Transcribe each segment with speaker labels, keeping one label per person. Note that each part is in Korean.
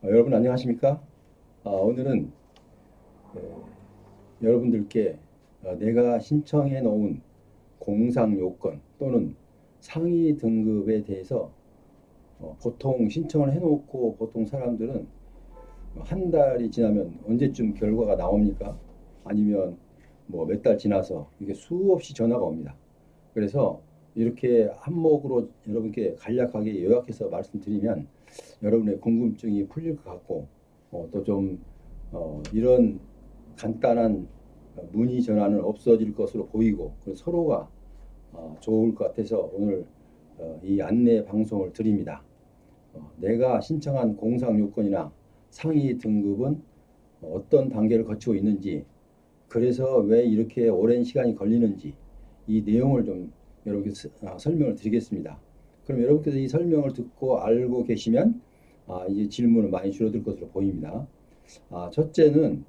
Speaker 1: 여러분 안녕하십니까? 오늘은 여러분들께 내가 신청해 놓은 공상 요건 또는 상위 등급에 대해서 보통 신청을 해 놓고 보통 사람들은 한 달이 지나면 언제쯤 결과가 나옵니까? 아니면 뭐 몇 달 지나서 이게 수없이 전화가 옵니다. 그래서 이렇게 한목으로 여러분께 간략하게 요약해서 말씀드리면 여러분의 궁금증이 풀릴 것 같고 또 좀 이런 간단한 문의 전화는 없어질 것으로 보이고 서로가 좋을 것 같아서 오늘 이 안내 방송을 드립니다. 내가 신청한 공상 요건이나 상위 등급은 어떤 단계를 거치고 있는지, 그래서 왜 이렇게 오랜 시간이 걸리는지 이 내용을 좀 여러분께 설명을 드리겠습니다. 그럼 여러분께서 이 설명을 듣고 알고 계시면 이제 질문은 많이 줄어들 것으로 보입니다. 첫째는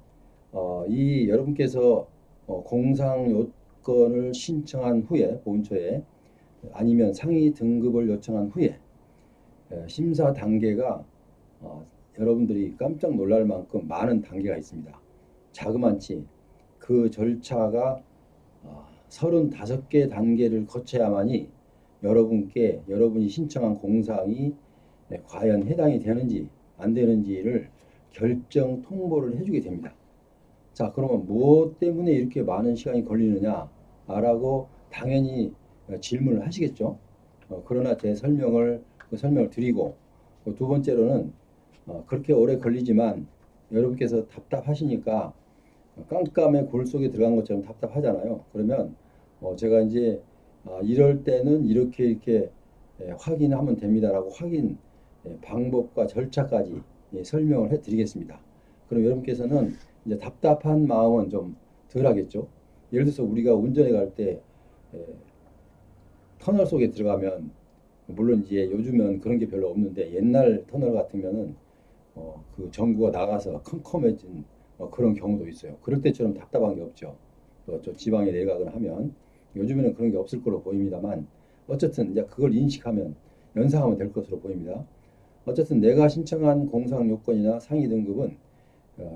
Speaker 1: 이 여러분께서 공상 요건을 신청한 후에 보훈처에 아니면 상위 등급을 요청한 후에 심사 단계가 여러분들이 깜짝 놀랄 만큼 많은 단계가 있습니다. 자그마치 그 절차가 35개 단계를 거쳐야만이 여러분이 신청한 공상이 과연 해당이 되는지 안 되는지를 결정 통보를 해주게 됩니다. 자, 그러면 무엇 때문에 이렇게 많은 시간이 걸리느냐라고 당연히 질문을 하시겠죠. 그러나 제 설명을 드리고 두 번째로는 그렇게 오래 걸리지만 여러분께서 답답하시니까 깜깜의 골 속에 들어간 것처럼 답답하잖아요. 그러면 제가 이제 이럴 때는 이렇게 확인하면 됩니다라고 확인 방법과 절차까지 설명을 해드리겠습니다. 그럼 여러분께서는 이제 답답한 마음은 좀 덜하겠죠. 예를 들어서 우리가 운전해 갈 때 터널 속에 들어가면 물론 이제 요즘은 그런 게 별로 없는데 옛날 터널 같으면은 그 전구가 나가서 컴컴해진 그런 경우도 있어요. 그럴 때처럼 답답한 게 없죠. 또 저 지방에 내각을 하면 요즘에는 그런 게 없을 거로 보입니다만 어쨌든 이제 그걸 인식하면 연상하면 될 것으로 보입니다. 어쨌든 내가 신청한 공상 요건이나 상위 등급은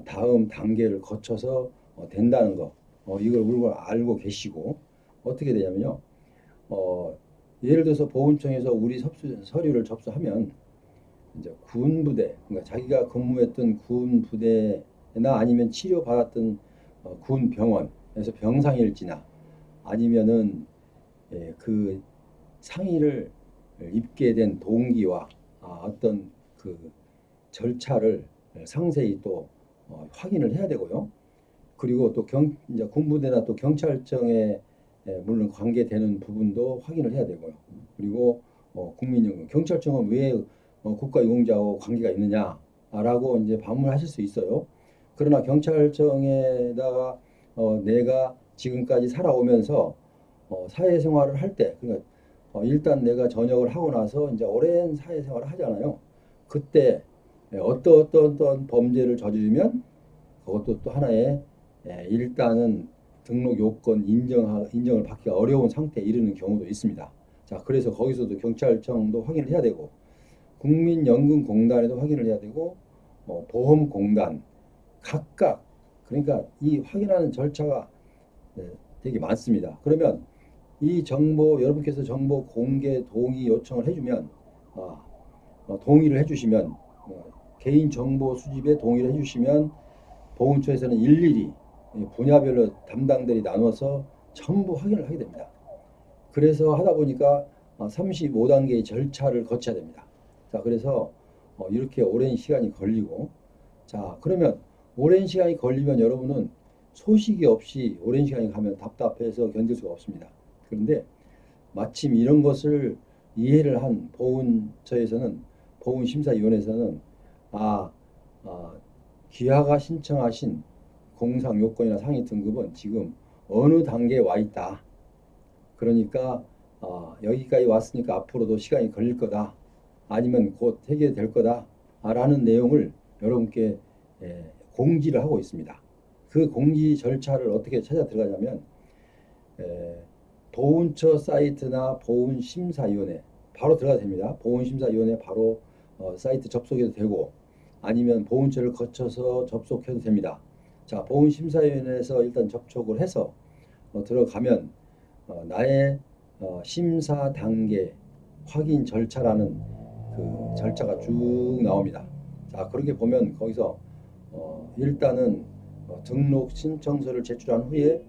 Speaker 1: 다음 단계를 거쳐서 된다는 거 이걸 알고 계시고 어떻게 되냐면요. 어, 예를 들어서 보훈청에서 우리 서류를 접수하면 이제 군 부대, 그러니까 자기가 근무했던 군 부대나 아니면 치료받았던 군 병원에서 병상일지나 아니면은 그 상의를 입게 된 동기와 어떤 그 절차를 상세히 또 확인을 해야 되고요. 그리고 또 이제 군부대나 또 경찰청에 물론 관계되는 부분도 확인을 해야 되고요. 그리고 국민연금, 경찰청은 왜 국가유공자하고 관계가 있느냐라고 이제 반문하실 수 있어요. 그러나 경찰청에다가 내가 지금까지 살아오면서 사회생활을 할 때, 그러니까 일단 내가 전역을 하고 나서 이제 오랜 사회생활을 하잖아요. 그때 어떤 범죄를 저지르면 그것도 또 하나의 일단은 등록 요건 인정을 받기가 어려운 상태에 이르는 경우도 있습니다. 자, 그래서 거기서도 경찰청도 확인을 해야 되고 국민연금공단에도 확인을 해야 되고 보험공단 각각 그러니까 이 확인하는 절차가 되게 많습니다. 그러면 이 정보 여러분께서 정보 공개 동의 요청을 해주면 동의를 해주시면 개인 정보 수집에 동의를 해주시면 보훈처에서는 일일이 분야별로 담당들이 나눠서 전부 확인을 하게 됩니다. 그래서 하다 보니까 35단계의 절차를 거쳐야 됩니다. 자, 그래서 이렇게 오랜 시간이 걸리고 자, 그러면 오랜 시간이 걸리면 여러분은 소식이 없이 오랜 시간이 가면 답답해서 견딜 수가 없습니다. 그런데 마침 이런 것을 이해를 한 보훈심사위원회에서는 아, 아 기하가 신청하신 공상 요건이나 상위 등급은 지금 어느 단계에 와 있다. 그러니까 여기까지 왔으니까 앞으로도 시간이 걸릴 거다. 아니면 곧 해결될 거다. 라는 내용을 여러분께 공지를 하고 있습니다. 그 공지 절차를 어떻게 찾아 들어가냐면 보훈처 사이트나 보훈심사위원회 바로 들어가도 됩니다. 보훈심사위원회 바로 사이트 접속해도 되고 아니면 보훈처를 거쳐서 접속해도 됩니다. 자, 보훈심사위원회에서 일단 접촉을 해서 들어가면 나의 심사 단계 확인 절차라는 그 절차가 쭉 나옵니다. 자, 그렇게 보면 거기서 일단은 등록 신청서를 제출한 후에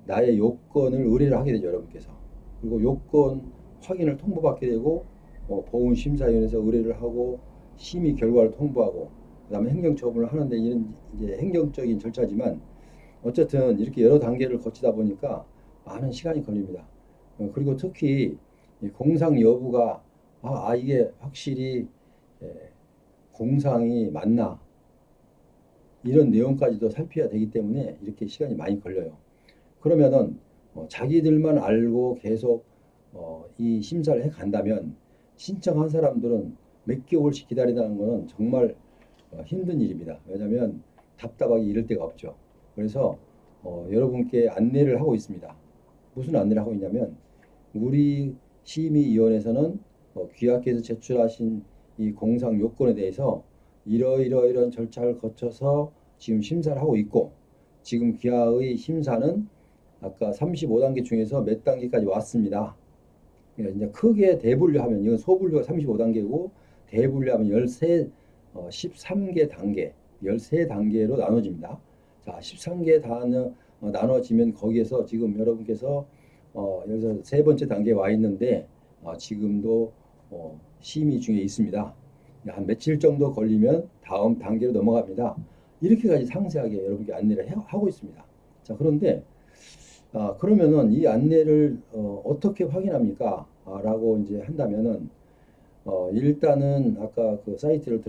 Speaker 1: 나의 요건을 의뢰를 하게 되죠, 여러분께서. 그리고 요건 확인을 통보받게 되고 보훈심사위원회에서 의뢰를 하고 심의 결과를 통보하고 그다음에 행정처분을 하는데 이런 이제 행정적인 절차지만 어쨌든 이렇게 여러 단계를 거치다 보니까 많은 시간이 걸립니다. 그리고 특히 공상 여부가 이게 확실히 공상이 맞나 이런 내용까지도 살펴야 되기 때문에 이렇게 시간이 많이 걸려요. 그러면은 자기들만 알고 계속 이 심사를 해 간다면 신청한 사람들은 몇 개월씩 기다리다는 것은 정말 힘든 일입니다. 왜냐하면 답답하게 이럴 데가 없죠. 그래서 여러분께 안내를 하고 있습니다. 무슨 안내를 하고 있냐면 우리 심의위원회에서는 귀하께서 제출하신 이 공상 요건에 대해서 이러이러이런 절차를 거쳐서 지금 심사를 하고 있고 지금 귀하의 심사는 아까 35단계 중에서 몇 단계까지 왔습니다. 이제 크게 대분류하면 이건 소분류가 35단계고 대분류하면 13개 단계, 13단계로 나눠집니다. 자, 13개 나눠지면 거기에서 지금 여러분께서 여기서 세 번째 단계에 와 있는데 지금도 심의 중에 있습니다. 한 며칠 정도 걸리면 다음 단계로 넘어갑니다. 이렇게까지 상세하게 여러분께 안내를 하고 있습니다. 자, 그런데 그러면은 이 안내를 어떻게 확인합니까? 라고 이제 한다면은 일단은 아까 그 사이트를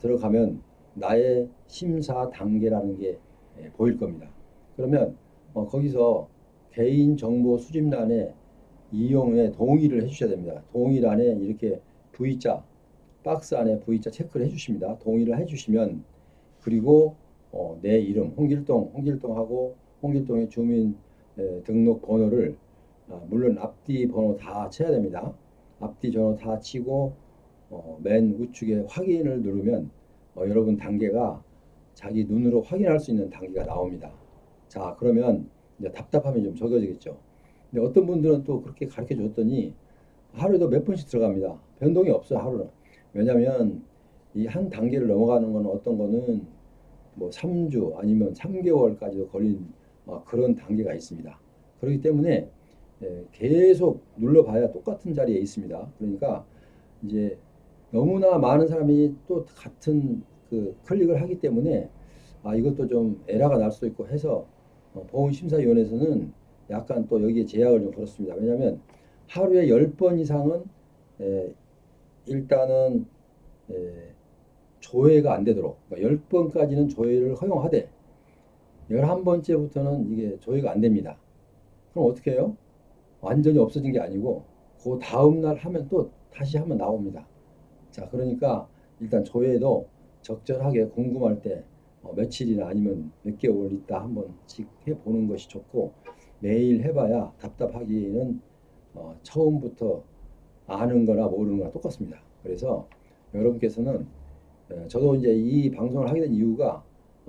Speaker 1: 들어가면 나의 심사 단계라는 게 보일 겁니다. 그러면 거기서 개인 정보 수집란에 이용에 동의를 해주셔야 됩니다. 동의란에 이렇게 V자 박스 안에 V자 체크를 해주십니다. 동의를 해주시면 그리고 내 이름 홍길동하고 홍길동의 주민 등록 번호를 물론 앞뒤 번호 다 쳐야 됩니다. 앞뒤 번호 다 치고 맨 우측에 확인을 누르면 여러분 단계가 자기 눈으로 확인할 수 있는 단계가 나옵니다. 자, 그러면 이제 답답함이 좀 적어지겠죠. 근데 어떤 분들은 또 그렇게 가르쳐 줬더니 하루에도 몇 번씩 들어갑니다. 변동이 없어요, 하루는. 왜냐하면 이 한 단계를 넘어가는 거는 어떤 거는 뭐 3주 아니면 3개월까지도 걸린 그런 단계가 있습니다. 그렇기 때문에 계속 눌러봐야 똑같은 자리에 있습니다. 그러니까 이제 너무나 많은 사람이 또 같은 그 클릭을 하기 때문에 이것도 좀 에러가 날 수도 있고 해서 보훈심사위원회에서는 약간 또 여기에 제약을 좀 걸었습니다. 왜냐하면 하루에 10번 이상은 일단은 조회가 안 되도록 그러니까 10번까지는 조회를 허용하되 11번째부터는 이게 조회가 안 됩니다. 그럼 어떻게 해요? 완전히 없어진 게 아니고 그 다음날 하면 또 다시 한번 나옵니다. 자, 그러니까 일단 조회도 적절하게 궁금할 때 며칠이나 아니면 몇 개월 있다 한 번씩 해보는 것이 좋고 매일 해봐야 답답하기는 처음부터 아는 거나 모르는 거나 똑같습니다. 그래서 여러분께서는 저도 이제 이 방송을 하게 된 이유가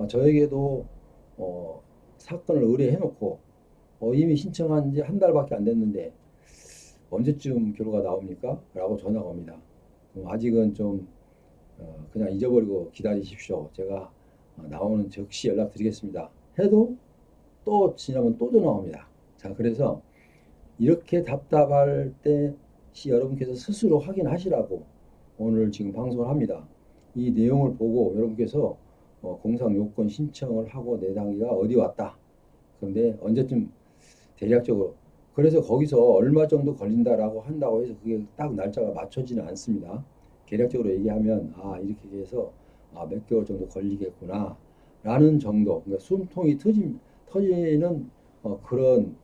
Speaker 1: 저에게도 사건을 의뢰해놓고 이미 신청한 지 한 달밖에 안 됐는데 언제쯤 결과가 나옵니까? 라고 전화가 옵니다. 아직은 좀 그냥 잊어버리고 기다리십시오. 제가 나오는 즉시 연락드리겠습니다. 해도 또 지나면 또 전화 옵니다. 자, 그래서 이렇게 답답할 때 여러분께서 스스로 확인하시라고 오늘 지금 방송을 합니다. 이 내용을 보고 여러분께서 공상 요건 신청을 하고 내 단계가 어디 왔다. 그런데 언제쯤 대략적으로 그래서 거기서 얼마 정도 걸린다라고 한다고 해서 그게 딱 날짜가 맞춰지는 않습니다. 계략적으로 얘기하면 이렇게 해서 몇 개월 정도 걸리겠구나 라는 정도 그러니까 숨통이 터지는 그런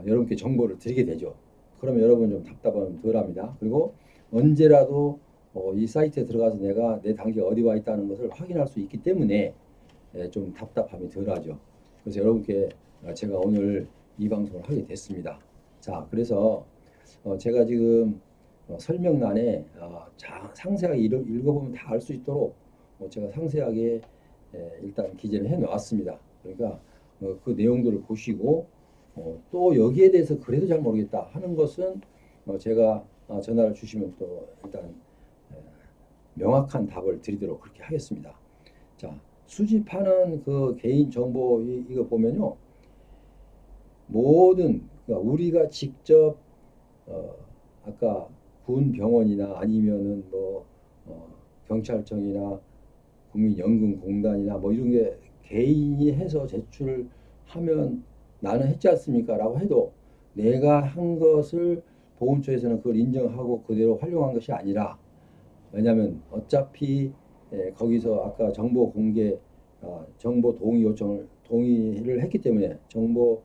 Speaker 1: 여러분께 정보를 드리게 되죠. 그러면 여러분 좀 답답하면 덜합니다. 그리고 언제라도 이 사이트에 들어가서 내가 내 단계가 어디 와 있다는 것을 확인할 수 있기 때문에 좀 답답함이 덜하죠. 그래서 여러분께 제가 오늘 이 방송을 하게 됐습니다. 자, 그래서 제가 지금 설명란에 상세하게 읽어보면 다 알 수 있도록 제가 상세하게 일단 기재를 해 놓았습니다. 그러니까 그 내용들을 보시고 또 여기에 대해서 그래도 잘 모르겠다 하는 것은 제가 전화를 주시면 또 일단 에, 명확한 답을 드리도록 그렇게 하겠습니다. 자, 수집하는 그 개인 정보 이거 보면요. 모든 그러니까 우리가 직접 어, 아까 군 병원이나 아니면은 뭐 경찰청이나 국민연금공단이나 뭐 이런 게 개인이 해서 제출을 하면 나는 했지 않습니까? 라고 해도 내가 한 것을 보훈처에서는 그걸 인정하고 그대로 활용한 것이 아니라 왜냐하면 어차피 거기서 아까 정보 공개 정보 동의 요청을 동의를 했기 때문에 정보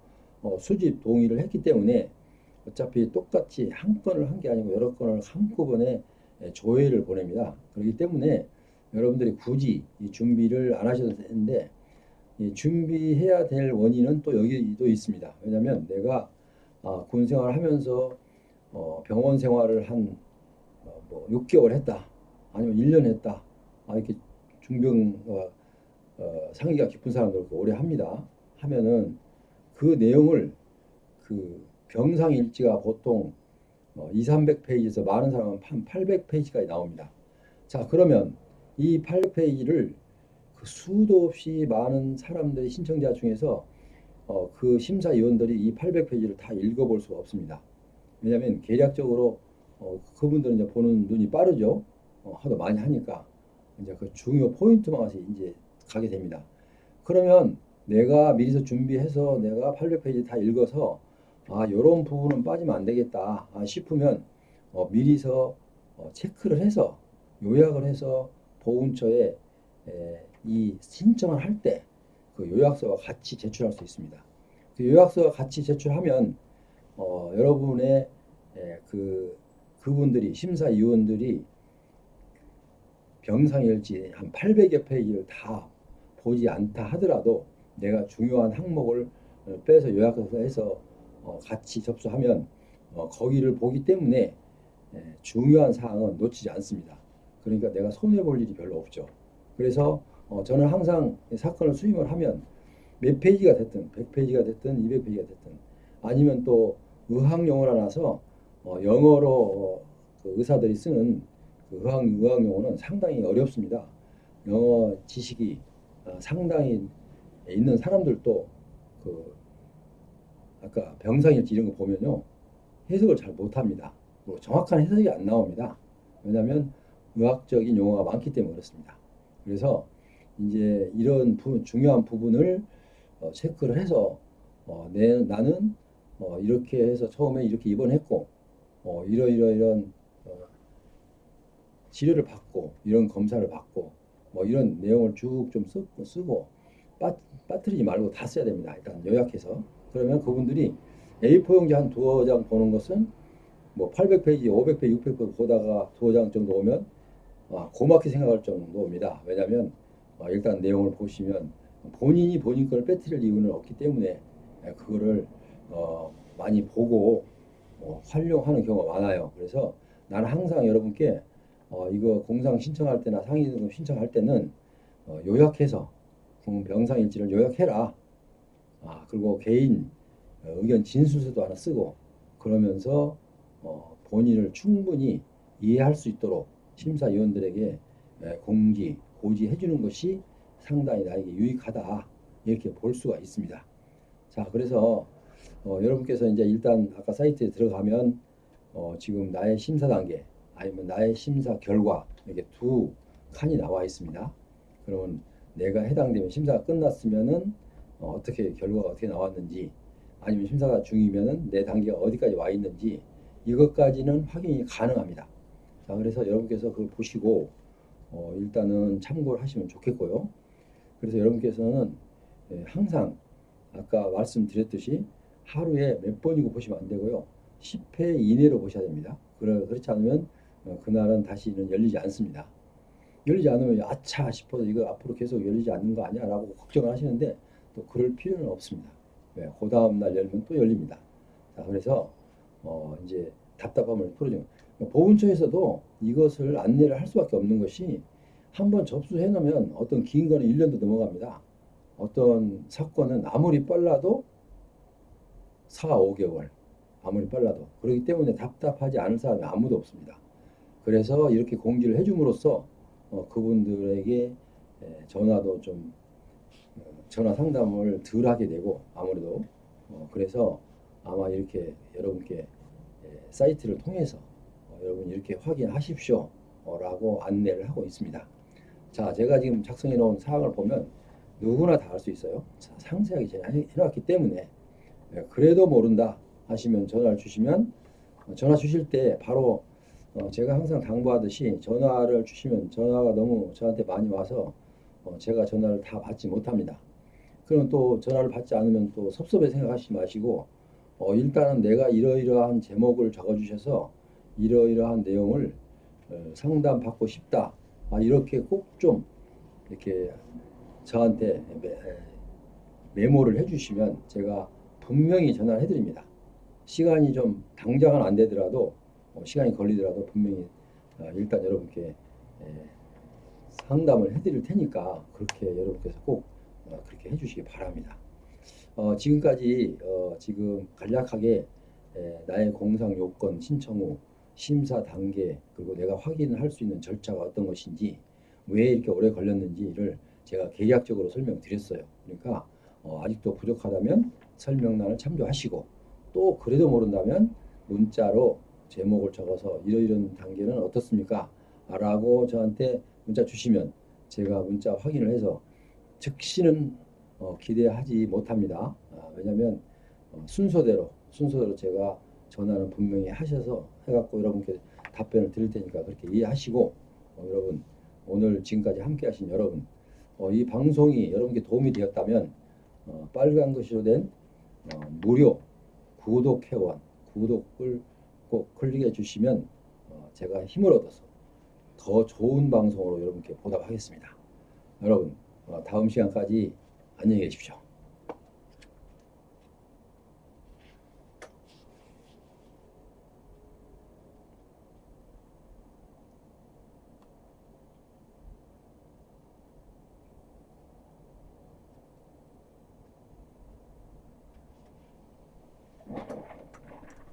Speaker 1: 수집 동의를 했기 때문에 어차피 똑같이 한 건을 한 게 아니고 여러 건을 한꺼번에 조회를 보냅니다. 그렇기 때문에 여러분들이 굳이 이 준비를 안 하셔도 되는데 이 준비해야 될 원인은 또 여기도 있습니다. 왜냐하면 내가 군 생활을 하면서 병원 생활을 한 뭐 6개월 했다. 아니면 1년 했다. 이렇게 중병 상의가 깊은 사람들 오래 합니다. 하면은 그 내용을 그 병상일지가 보통 2, 300페이지에서 많은 사람은 한 800페이지까지 나옵니다. 자, 그러면 이 800페이지를 그 수도 없이 많은 사람들의 신청자 중에서 그 심사위원들이 이 800페이지를 다 읽어볼 수가 없습니다. 왜냐하면 계략적으로 그분들은 이제 보는 눈이 빠르죠. 하도 많이 하니까 이제 그 중요 포인트만 와서 이제 가게 됩니다. 그러면 내가 미리서 준비해서 내가 800페이지 다 읽어서 요런 부분은 빠지면 안 되겠다 싶으면 미리서 체크를 해서 요약을 해서 보훈처에 이 신청을 할 때 그 요약서와 같이 제출할 수 있습니다. 그 요약서와 같이 제출하면 여러분의 그분들이 심사위원들이 병상일지 한 800여 페이지를 다 보지 않다 하더라도 내가 중요한 항목을 빼서 요약해서 같이 접수하면 거기를 보기 때문에 중요한 사항은 놓치지 않습니다. 그러니까 내가 손해 볼 일이 별로 없죠. 그래서 저는 항상 사건을 수임을 하면 몇 페이지가 됐든 100페이지가 됐든 200페이지가 됐든 아니면 또 의학 용어라 나서 영어로 그 의사들이 쓰는 그 의학 용어는 상당히 어렵습니다. 영어 지식이 상당히 있는 사람들도 그 아까 병상일지 이런 거 보면요 해석을 잘 못합니다. 뭐 정확한 해석이 안 나옵니다. 왜냐하면 의학적인 용어가 많기 때문에 그렇습니다. 그래서 이제 이런 중요한 부분을 체크를 해서 나는 이렇게 해서 처음에 이렇게 입원했고 이런 치료를 받고 이런 검사를 받고 뭐 이런 내용을 쭉 좀 쓰고 빠뜨리지 말고 다 써야 됩니다. 일단 요약해서 그러면 그분들이 A4용지 한 두어 장 보는 것은 뭐 800페이지, 500페이지, 600페이지 보다가 두어 장 정도 오면 고맙게 생각할 정도입니다. 왜냐하면 일단 내용을 보시면 본인이 본인 걸 빼뜨릴 이유는 없기 때문에 그거를 많이 보고 활용하는 경우가 많아요. 그래서 나는 항상 여러분께 이거 공상 신청할 때나 상위등급 신청할 때는 요약해서 병상일지를 요약해라. 그리고 개인 의견 진술서도 하나 쓰고 그러면서 본인을 충분히 이해할 수 있도록 심사위원들에게 공지, 고지해 주는 것이 상당히 나에게 유익하다. 이렇게 볼 수가 있습니다. 자, 그래서 여러분께서 이제 일단 아까 사이트에 들어가면 지금 나의 심사 단계 아니면 나의 심사 결과 이렇게 두 칸이 나와 있습니다. 그러면 내가 해당되면 심사가 끝났으면은 어떻게 결과가 어떻게 나왔는지 아니면 심사가 중이면은 내 단계가 어디까지 와 있는지 이것까지는 확인이 가능합니다. 자, 그래서 여러분께서 그걸 보시고 일단은 참고를 하시면 좋겠고요. 그래서 여러분께서는 항상 아까 말씀드렸듯이 하루에 몇 번이고 보시면 안 되고요. 10회 이내로 보셔야 됩니다. 그렇지 않으면 그날은 다시는 열리지 않습니다. 열리지 않으면 아차 싶어서 이거 앞으로 계속 열리지 않는 거 아니야 라고 걱정을 하시는데 또 그럴 필요는 없습니다. 네, 그 다음 날 열면 또 열립니다. 자, 그래서 이제 답답함을 풀어주는 보훈처에서도 이것을 안내를 할 수밖에 없는 것이 한번 접수해 놓으면 어떤 긴 거는 1년도 넘어갑니다. 어떤 사건은 아무리 빨라도 4, 5개월, 아무리 빨라도. 그렇기 때문에 답답하지 않을 사람이 아무도 없습니다. 그래서 이렇게 공지를 해줌으로써 그분들에게 전화도 좀 전화 상담을 덜 하게 되고 아무래도 그래서 아마 이렇게 여러분께 사이트를 통해서 여러분 이렇게 확인하십시오 라고 안내를 하고 있습니다. 자, 제가 지금 작성해 놓은 사항을 보면 누구나 다 할 수 있어요. 상세하게 제가 해놨기 때문에 그래도 모른다 하시면 전화를 주시면 전화 주실 때 바로 제가 항상 당부하듯이 전화를 주시면 전화가 너무 저한테 많이 와서 제가 전화를 다 받지 못합니다. 그럼 또 전화를 받지 않으면 또 섭섭해 생각하시지 마시고 일단은 내가 이러이러한 제목을 적어주셔서 이러이러한 내용을 상담받고 싶다. 이렇게 꼭 좀 이렇게 저한테 메모를 해주시면 제가 분명히 전화를 해드립니다. 시간이 좀 당장은 안 되더라도 시간이 걸리더라도 분명히 일단 여러분께 상담을 해드릴 테니까 그렇게 여러분께서 꼭 그렇게 해주시기 바랍니다. 지금까지 지금 간략하게 나의 공상 요건 신청 후 심사 단계 그리고 내가 확인할 수 있는 절차가 어떤 것인지 왜 이렇게 오래 걸렸는지를 제가 개략적으로 설명드렸어요. 그러니까 아직도 부족하다면 설명란을 참조하시고 또 그래도 모른다면 문자로 제목을 적어서 이런 단계는 어떻습니까? 라고 저한테 문자 주시면 제가 문자 확인을 해서 즉시는 기대하지 못합니다. 왜냐하면 순서대로 제가 전화는 분명히 하셔서 해갖고 여러분께 답변을 드릴 테니까 그렇게 이해하시고 여러분 오늘 지금까지 함께하신 여러분 이 방송이 여러분께 도움이 되었다면 빨간 글씨로 된 무료 구독 회원 구독을 꼭 클릭해 주시면 제가 힘을 얻어서 더 좋은 방송으로 여러분께 보답하겠습니다. 여러분 다음 시간까지 안녕히 계십시오.